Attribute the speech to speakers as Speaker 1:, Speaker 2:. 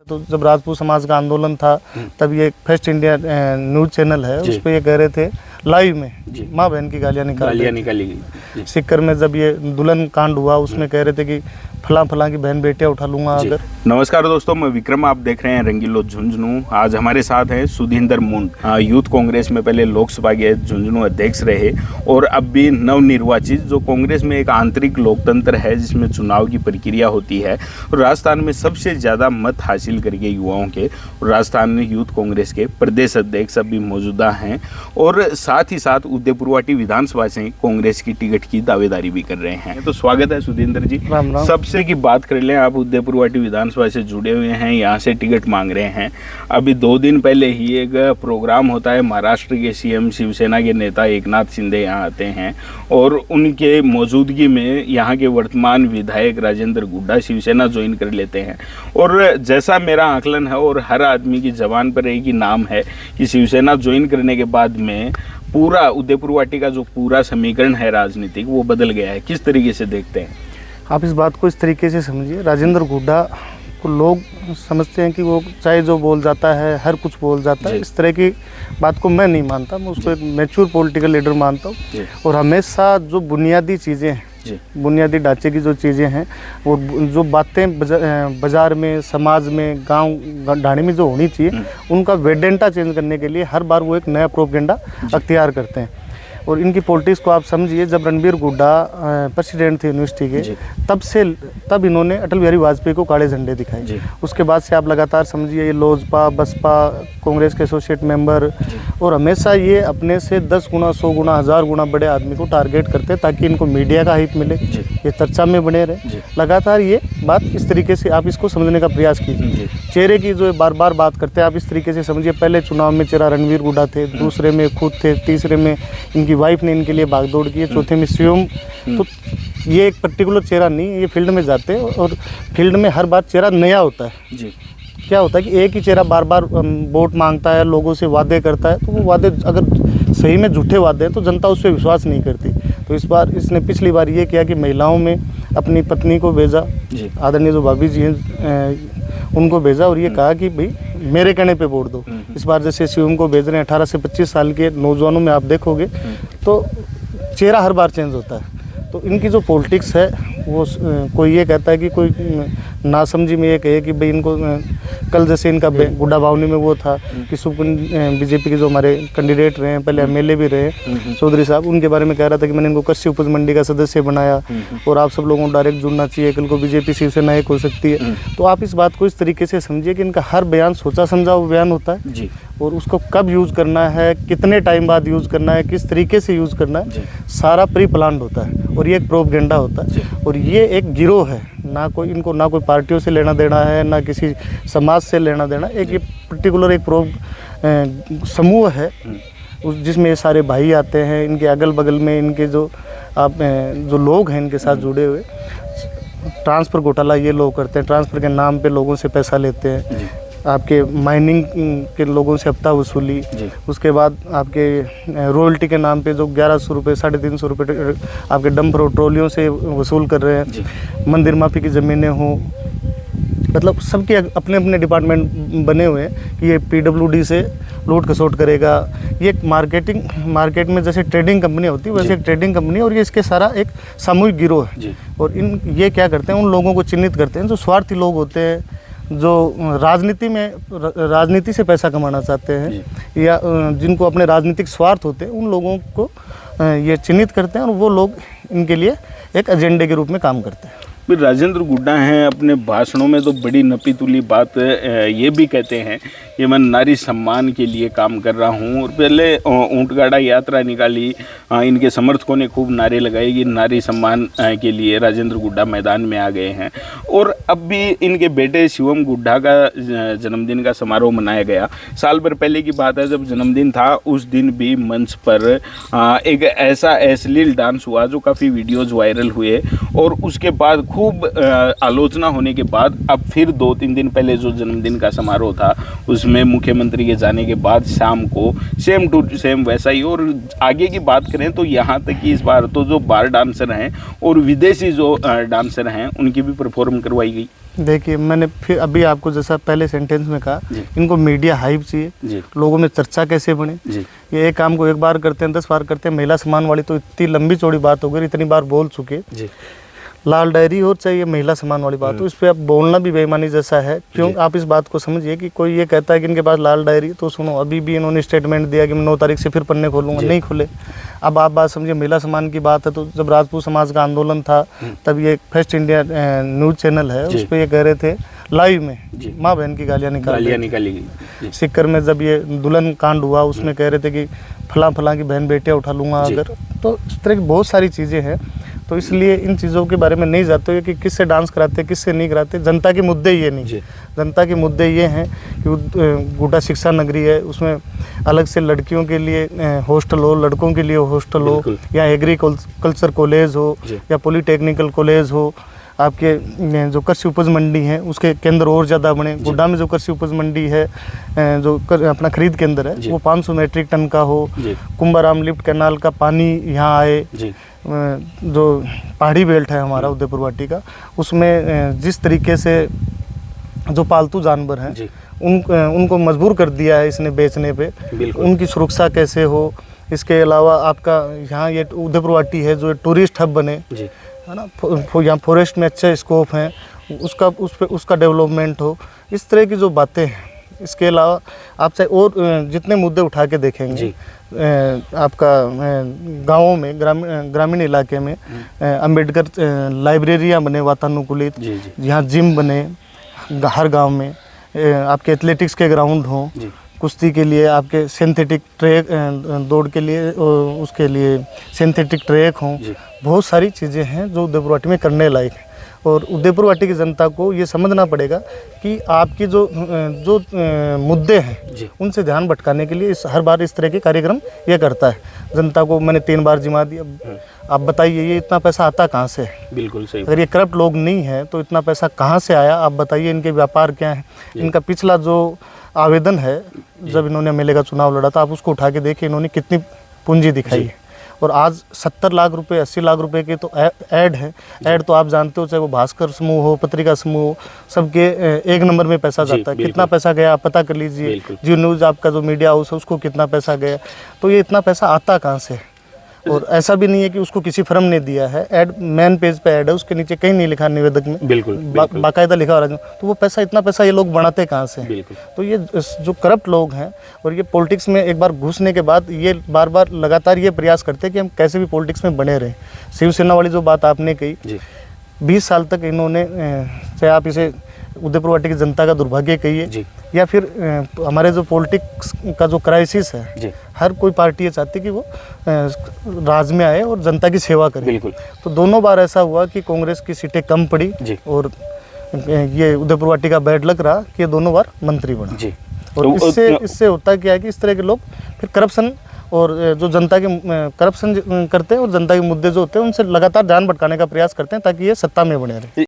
Speaker 1: तो जब राजपूत समाज का आंदोलन था तब ये फर्स्ट इंडिया न्यूज़ चैनल है, उस पर ये कह रहे थे लाइव में माँ बहन की गालियाँ निकाली गई। सिक्कर में जब ये दुल्हन कांड हुआ उसमें कह रहे थे कि फलां की बहन बेटियाँ उठा लूंगा अगर।
Speaker 2: नमस्कार दोस्तों, मैं विक्रम, आप देख रहे हैं रंगीलो झुंझुनू। आज हमारे साथ हैं सुधींदर मुंड, यूथ कांग्रेस में पहले लोकसभा के झुंझुनू अध्यक्ष रहे और अब भी नवनिर्वाचित। जो कांग्रेस में एक आंतरिक लोकतंत्र है जिसमें चुनाव की प्रक्रिया होती है और राजस्थान में सबसे ज़्यादा मत हासिल करके युवाओं के, और राजस्थान में यूथ कांग्रेस के प्रदेश अध्यक्ष अभी मौजूदा हैं और साथ ही साथ उदयपुरवाटी विधानसभा से कांग्रेस की टिकट की दावेदारी भी कर रहे हैं। तो स्वागत है सुधींदर जी।
Speaker 1: राम राम।
Speaker 2: सबसे की बात कर लें, आप उदयपुरवाटी विधानसभा से जुड़े हुए हैं, यहाँ से टिकट मांग रहे हैं। अभी 2 दिन पहले ही एक प्रोग्राम होता है, महाराष्ट्र के सीएम शिवसेना के नेता एकनाथ शिंदे यहाँ आते हैं और उनके मौजूदगी में यहाँ के वर्तमान विधायक राजेंद्र गुड्डा शिवसेना ज्वाइन कर लेते हैं। और जैसा मेरा आकलन है और हर आदमी की जबान पर एक ही नाम है कि शिवसेना ज्वाइन करने के बाद में पूरा उदयपुरवाटी का जो पूरा समीकरण है राजनीतिक वो बदल गया है। किस तरीके से देखते हैं
Speaker 1: आप इस बात को? इस तरीके से समझिए, राजेंद्र गुड्डा को लोग समझते हैं कि वो चाहे जो बोल जाता है, हर कुछ बोल जाता है। इस तरह की बात को मैं नहीं मानता। मैं उसको एक मैच्योर पॉलिटिकल लीडर मानता हूँ और हमेशा जो बुनियादी चीज़ें हैं, बुनियादी ढांचे की जो चीज़ें हैं, वो जो बातें बाज़ार में, समाज में, गांव ढाणी में जो होनी चाहिए, उनका वेडेंटा चेंज करने के लिए हर बार वो एक नया प्रोपेगेंडा अख्तियार करते हैं। और इनकी पॉलिटिक्स को आप समझिए, जब रणबीर गुड्डा प्रेसिडेंट थे यूनिवर्सिटी के, तब इन्होंने अटल बिहारी वाजपेयी को काले झंडे दिखाए। उसके बाद से आप लगातार समझिए, ये लोजपा, बसपा, कांग्रेस के एसोसिएट मेंबर, और हमेशा ये अपने से 10 गुना, 100 गुना, 1000 गुना बड़े आदमी को टारगेट करते हैं ताकि इनको मीडिया का हाइप मिले, ये चर्चा में बने रहे। लगातार ये बात इस तरीके से आप इसको समझने का प्रयास कीजिए। चेहरे की जो बार बार बात करते हैं, आप इस तरीके से समझिए, पहले चुनाव में चेहरा रणबीर गुड्डा थे, दूसरे में खुद थे, तीसरे में इनकी वाइफ ने इनके लिए भागदौड़ की है, चौथे में शिवम। तो ये एक पर्टिकुलर चेहरा नहीं, ये फील्ड में जाते हैं और फील्ड में हर बार चेहरा नया होता है जी। क्या होता है कि एक ही चेहरा बार बार वोट मांगता है, लोगों से वादे करता है, तो वो वादे अगर सही में झूठे वादे हैं तो जनता उस पर विश्वास नहीं करती। तो इस बार इसने पिछली बार ये किया कि महिलाओं में अपनी पत्नी को भेजा, आदरणीय जो भाभी जी हैं उनको भेजा और ये कहा कि भाई मेरे कहने पे वोट दो। इस बार जैसे शिवम को भेज रहे हैं, 18 से 25 साल के नौजवानों में आप देखोगे तो चेहरा हर बार चेंज होता है। तो इनकी जो पॉलिटिक्स है वो कोई ये कहता है कि कोई नासमझी में ये कहे कि भाई इनको कल जैसे इनका गुड्डा बावनी में वो था कि बीजेपी के जो हमारे कैंडिडेट रहे हैं, पहले एमएलए भी रहे चौधरी साहब, उनके बारे में कह रहा था कि मैंने इनको कृषि उपज मंडी का सदस्य बनाया और आप सब लोगों को डायरेक्ट जुड़ना चाहिए, कल को बीजेपी शिवसेना एक हो सकती है। तो आप इस बात को इस तरीके से समझिए कि इनका हर बयान सोचा समझा हुआ बयान होता है जी, और उसको कब यूज़ करना है, कितने टाइम बाद यूज़ करना है, किस तरीके से यूज़ करना है, सारा प्री प्लान्ड होता है और ये एक प्रोपेगेंडा होता है। और ये एक गिरोह है, ना कोई पार्टियों से लेना देना है, ना किसी समाज से लेना देना। एक ये पर्टिकुलर एक समूह है जिसमें ये सारे भाई आते हैं, इनके अगल बगल में इनके जो लोग हैं इनके साथ जुड़े हुए। ट्रांसफ़र घोटाला ये लोग करते हैं, ट्रांसफ़र के नाम पे लोगों से पैसा लेते हैं, आपके माइनिंग के लोगों से हफ्ता वसूली, उसके बाद आपके रॉयल्टी के नाम पे जो 1100 रुपये, 350 रुपये आपके डंपर और ट्रॉलियों से वसूल कर रहे हैं, मंदिर माफी की ज़मीनें हों, मतलब सबके अपने अपने डिपार्टमेंट बने हुए हैं कि ये पीडब्ल्यूडी से लूट खसोट करेगा। ये मार्केट में जैसे ट्रेडिंग कंपनी होती है वैसे एक ट्रेडिंग कंपनी, और ये इसके सारा एक सामूहिक गिरोह है। और ये क्या करते हैं, उन लोगों को चिन्हित करते हैं जो स्वार्थी लोग होते हैं, जो राजनीति से पैसा कमाना चाहते हैं या जिनको अपने राजनीतिक स्वार्थ होते हैं, उन लोगों को ये चिन्हित करते हैं और वो लोग इनके लिए एक एजेंडे के रूप में काम करते हैं।
Speaker 2: फिर राजेंद्र गुड्डा हैं, अपने भाषणों में तो बड़ी नपीतुली बात ये भी कहते हैं कि मैं नारी सम्मान के लिए काम कर रहा हूँ। और पहले ऊँटगाड़ा यात्रा निकाली, इनके समर्थकों ने खूब नारे लगाए कि नारी सम्मान के लिए राजेंद्र गुड्डा मैदान में आ गए हैं। और अब भी इनके बेटे शिवम गुड्डा का जन्मदिन का समारोह मनाया गया। साल भर पहले की बात है, जब जन्मदिन था उस दिन भी मंच पर एक ऐसा अश्लील डांस हुआ जो काफ़ी वीडियोज़ वायरल हुए और उसके बाद खूब आलोचना होने के बाद अब फिर 2-3 दिन पहले जो जन्मदिन का समारोह था उसमें मुख्यमंत्री के जाने के बाद शाम को सेम टू सेम वैसा ही। और आगे की बात करें तो यहाँ तक कि इस बार तो जो बार डांसर हैं और विदेशी जो डांसर हैं उनकी भी परफॉर्म करवाई गई।
Speaker 1: देखिए, मैंने फिर अभी आपको जैसा पहले सेंटेंस में कहा,
Speaker 2: जी।
Speaker 1: इनको मीडिया हाइप चाहिए,
Speaker 2: जी
Speaker 1: लोगों में चर्चा कैसे बने।
Speaker 2: जी
Speaker 1: ये एक काम को एक बार करते हैं 10 बार करते हैं। महिला सम्मान वाली तो इतनी लंबी चौड़ी बात हो गई, इतनी बार बोल चुके।
Speaker 2: जी
Speaker 1: लाल डायरी और चाहिए महिला सम्मान वाली बात, तो इस पर अब बोलना भी बेईमानी जैसा है। क्यों?
Speaker 2: जी।
Speaker 1: आप इस बात को समझिए कि कोई ये कहता है कि इनके पास लाल डायरी, तो सुनो, अभी भी इन्होंने स्टेटमेंट दिया कि मैं 9 तारीख से फिर पन्ने खोलूंगा,
Speaker 2: जी।
Speaker 1: नहीं खुले। अब आप बात समझिए, महिला सम्मान की बात है तो जब राजपूत समाज का आंदोलन था तब ये फर्स्ट इंडिया न्यूज़ चैनल है,
Speaker 2: जी।
Speaker 1: उस पर ये कह रहे थे लाइव में
Speaker 2: जी।
Speaker 1: माँ बहन की गालियाँ
Speaker 2: गालियाँ
Speaker 1: निकाल।
Speaker 2: निकाली गई। जी
Speaker 1: सिक्कर में जब ये दुल्हन कांड हुआ, उसमें कह रहे थे कि फलां की बहन बेटियाँ उठा लूँगा
Speaker 2: जी।
Speaker 1: अगर, तो इस तरह की बहुत सारी चीज़ें हैं। तो इसलिए इन चीज़ों के बारे में नहीं जाते हुए कि किससे डांस कराते, किससे नहीं कराते। जनता के मुद्दे ये नहीं,
Speaker 2: जी
Speaker 1: जनता के मुद्दे ये हैं कि गुड्डा शिक्षा नगरी है, उसमें अलग से लड़कियों के लिए हॉस्टल हो, लड़कों के लिए हॉस्टल हो,
Speaker 2: बिल्कुल।
Speaker 1: या एग्रीकल्चर कॉलेज हो,
Speaker 2: जी।
Speaker 1: या पॉलीटेक्निकल कॉलेज हो। आपके जो कृषि उपज मंडी है उसके केंद्र और ज़्यादा बने। गुड्डा में जो कृषि उपज मंडी है, जो अपना खरीद केंद्र है,
Speaker 2: जी।
Speaker 1: वो 500 मैट्रिक टन का हो।
Speaker 2: जी
Speaker 1: कुंभाराम लिफ्ट कैनाल का पानी यहाँ आए।
Speaker 2: जी
Speaker 1: जो पहाड़ी बेल्ट है हमारा उदयपुर वाटी का, उसमें जिस तरीके से जो पालतू जानवर हैं
Speaker 2: जी
Speaker 1: उनको मजबूर कर दिया है इसने बेचने पे,
Speaker 2: बिल्कुल।
Speaker 1: उनकी सुरक्षा कैसे हो। इसके अलावा आपका यहाँ ये उदयपुर वाटी है जो टूरिस्ट हब बने,
Speaker 2: जी
Speaker 1: है ना, यहाँ फॉरेस्ट में अच्छे स्कोप हैं, उसका डेवलपमेंट हो। इस तरह की जो बातें हैं। इसके अलावा आप चाहे और जितने मुद्दे उठा के देखेंगे,
Speaker 2: जी।
Speaker 1: आपका गाँवों में, ग्रामीण इलाके में अंबेडकर लाइब्रेरियाँ बने वातानुकूलित,
Speaker 2: जी जी
Speaker 1: यहाँ जिम बने हर गांव में, आपके एथलेटिक्स के ग्राउंड हों,
Speaker 2: जी
Speaker 1: कुश्ती के लिए आपके सिंथेटिक ट्रैक, दौड़ के लिए उसके लिए सिंथेटिक ट्रैक हों।
Speaker 2: जी
Speaker 1: बहुत सारी चीज़ें हैं जो उदयपुर वाटी में करने लायक हैं। और उदयपुर वाटी की जनता को ये समझना पड़ेगा कि आपकी जो मुद्दे हैं
Speaker 2: जी
Speaker 1: उनसे ध्यान भटकाने के लिए हर बार इस तरह के कार्यक्रम ये करता है। जनता को मैंने 3 बार जिमा दिया, आप बताइए ये इतना पैसा आता कहाँ से है?
Speaker 2: बिल्कुल सही।
Speaker 1: अगर ये करप्ट लोग नहीं है तो इतना पैसा कहाँ से आया? आप बताइए, इनके व्यापार क्या है? इनका पिछला जो आवेदन है, जब इन्होंने एमएलए का चुनाव लड़ा था, आप उसको उठा के देखिए इन्होंने कितनी पूंजी दिखाई है। और आज 70 लाख रुपए, 80 लाख रुपए के तो ऐड है। ऐड तो आप जानते हो, चाहे वो भास्कर समूह हो, पत्रिका समूह हो, सबके 1 नंबर में पैसा जाता है। कितना पैसा गया आप पता कर लीजिए। जियो न्यूज़ आपका जो मीडिया हाउस है उसको कितना पैसा गया। तो ये इतना पैसा आता कहाँ से? और ऐसा भी नहीं है कि उसको किसी फर्म ने दिया है। ऐड मेन पेज पे ऐड है, उसके नीचे कहीं नहीं लिखा निवेदक में,
Speaker 2: बिल्कुल
Speaker 1: बाकायदा लिखा हो रहा है। तो वो पैसा, इतना पैसा ये लोग बनाते कहाँ से?
Speaker 2: बिल्कुल।
Speaker 1: तो ये जो करप्ट लोग हैं, और ये पॉलिटिक्स में एक बार घुसने के बाद ये बार बार लगातार ये प्रयास करते हैं कि हम कैसे भी पॉलिटिक्स में बने रहें। शिवसेना वाली जो बात आपने कही,
Speaker 2: जी
Speaker 1: 20 साल तक इन्होंने, चाहे आप इसे उदयपुर वाटी की जनता का दुर्भाग्य कहिए,
Speaker 2: जी
Speaker 1: या फिर हमारे जो पॉलिटिक्स का जो क्राइसिस है,
Speaker 2: जी
Speaker 1: हर कोई पार्टी ये चाहती है कि वो राज में आए और जनता की सेवा करे।
Speaker 2: बिल्कुल।
Speaker 1: तो दोनों बार ऐसा हुआ कि कांग्रेस की सीटें कम पड़ी,
Speaker 2: जी
Speaker 1: और ये उदयपुर वाटी का बैड लक रहा कि ये दोनों बार मंत्री बना।
Speaker 2: जी
Speaker 1: और इससे होता क्या है कि इस तरह के लोग फिर करप्शन, और जो जनता के करप्शन करते हैं और जनता के मुद्दे जो होते हैं उनसे लगातार ध्यान भटकाने का प्रयास करते हैं ताकि ये सत्ता में बने रहे।